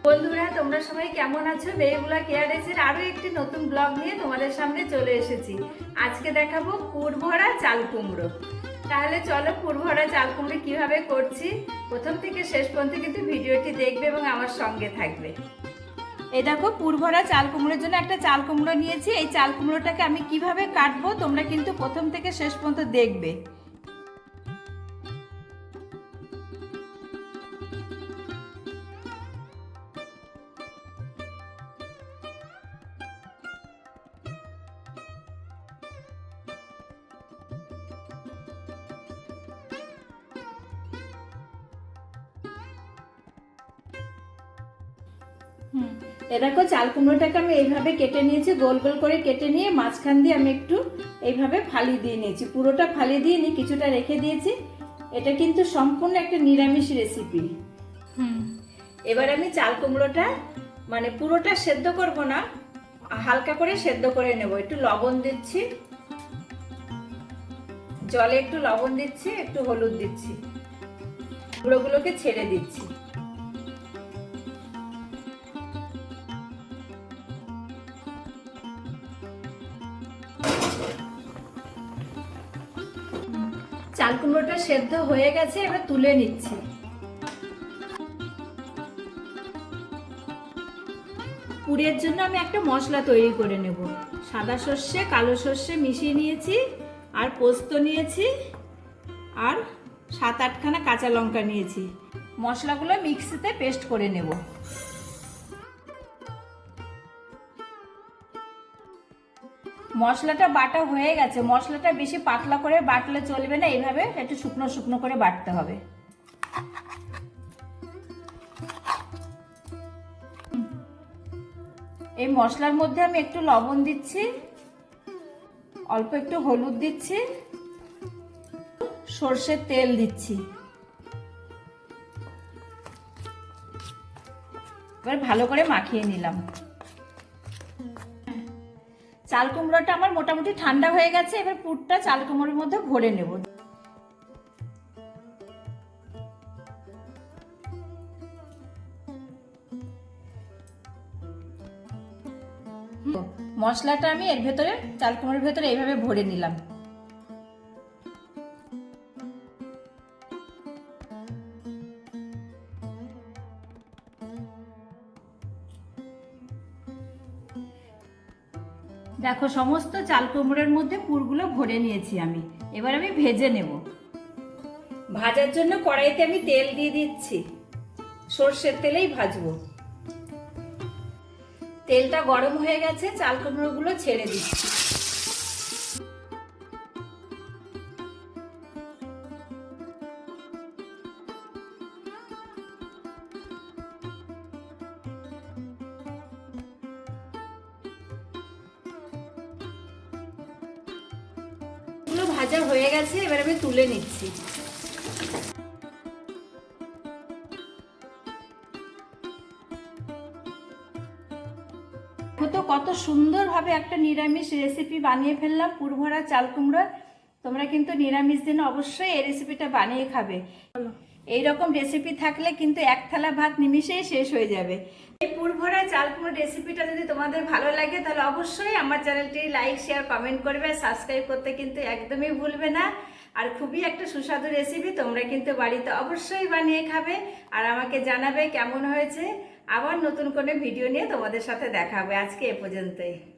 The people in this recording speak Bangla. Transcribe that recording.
বন্ধুরা, তোমরা সবাই কেমন আছো? বেবুলা কেয়ারেসের আরো একটি নতুন ব্লগ নিয়ে তোমাদের সামনে চলে এসেছি। আজকে দেখাবো পুর ভরা চাল কুমড়ো। তাহলে চলো পুর ভরা চাল কুমড়ো কিভাবে করছি প্রথম থেকে শেষ পর্যন্ত কিন্তু ভিডিওটি দেখবে এবং আমার সঙ্গে থাকবে। এই দেখো, পুর ভরা চাল কুমড়োর জন্য একটা চাল কুমড়ো নিয়েছি। এই চাল কুমড়োটাকে আমি কিভাবে কাটবো তোমরা কিন্তু প্রথম থেকে শেষ পর্যন্ত দেখবে। এ দেখো, চাল কুমড়োটাকে আমি এইভাবে কেটে নিয়েছি, গোল গোল করে কেটে নিয়ে মাঝখান দিয়ে আমি একটু এইভাবে ফালি দিয়ে নিয়েছি। পুরোটা ফালি দিয়ে নিয়ে কিছুটা রেখে দিয়েছি। এটা কিন্তু সম্পূর্ণ একটা নিরামিষ রেসিপি। এবার আমি চাল কুমড়োটা মানে পুরোটা সেদ্ধ করব না, হালকা করে সেদ্ধ করে নেব। একটু লবণ দিচ্ছি, জলে একটু লবণ দিচ্ছি, একটু হলুদ দিচ্ছি, গুঁড়োগুলোকে ছেড়ে দিচ্ছি। চাল কুমড়োটা সেদ্ধ হয়ে গেছে, এবার তুলে নিচ্ছি। পুরের জন্য আমি একটা মশলা তৈরি করে নেব। সাদা সর্ষে, কালো সর্ষে মিশিয়ে নিয়েছি, আর পোস্ত নিয়েছি, আর 7-8খানা কাঁচা লঙ্কা নিয়েছি। মশলাগুলো মিক্সিতে পেস্ট করে নেব। মশলাটা বাটা হয়ে গেছে। মশলাটা বেশি পাতলা করে বাটলে চলবে না, এইভাবে একটু শুকনো শুকনো করে বাটতে হবে। এই মশলার মধ্যে আমি একটু লবণ দিচ্ছি, অল্প একটু হলুদ দিচ্ছি, সর্ষের তেল দিচ্ছি। এবার ভালো করে মাখিয়ে নিলাম। চাল কুমড়োটা আমার মোটামুটি ঠান্ডা হয়ে গেছে। এবার পুরটা চাল কুমড়োর মধ্যে ভরে নেব। মশলাটা আমি এর ভেতরে, চাল কুমড়োর ভেতরে এইভাবে ভরে নিলাম। দেখো, সমস্ত চাল কুমড়োর মধ্যে পুরগুলো ভরে নিয়েছি আমি। এবার আমি ভেজে নেব। ভাজার জন্য কড়াইতে আমি তেল দিয়ে দিচ্ছি, সর্ষের তেলেই ভাজবো। তেলটা গরম হয়ে গেছে, চাল কুমড়োগুলো ছেড়ে দিচ্ছি। ভাজা হয়ে গেছে, এবার আমি তুলে নিচ্ছি। তো কত সুন্দরভাবে একটা নিরামিষ রেসিপি বানিয়ে ফেললাম, পুর ভরা চাল কুমড়ো। তোমরা কিন্তু নিরামিষ দিনে অবশ্যই এই রেসিপিটা বানিয়ে খাবে। এইরকম রেসিপি থাকলে কিন্তু এক থালা ভাত নিমিষেই শেষ হয়ে যাবে। এই পুর ভরা চাল কুমড়ো রেসিপিটা যদি তোমাদের ভালো লাগে তাহলে অবশ্যই আমার চ্যানেলটি লাইক, শেয়ার, কমেন্ট করবে। সাবস্ক্রাইব করতে কিন্তু একদমই ভুলবে না। আর খুবই একটা সুস্বাদু রেসিপি, তোমরা কিন্তু বাড়িতে অবশ্যই বানিয়ে খাবে আর আমাকে জানাবে কেমন হয়েছে। আবার নতুন কোনো ভিডিও নিয়ে তোমাদের সাথে দেখা হবে। আজকে এ পর্যন্তই।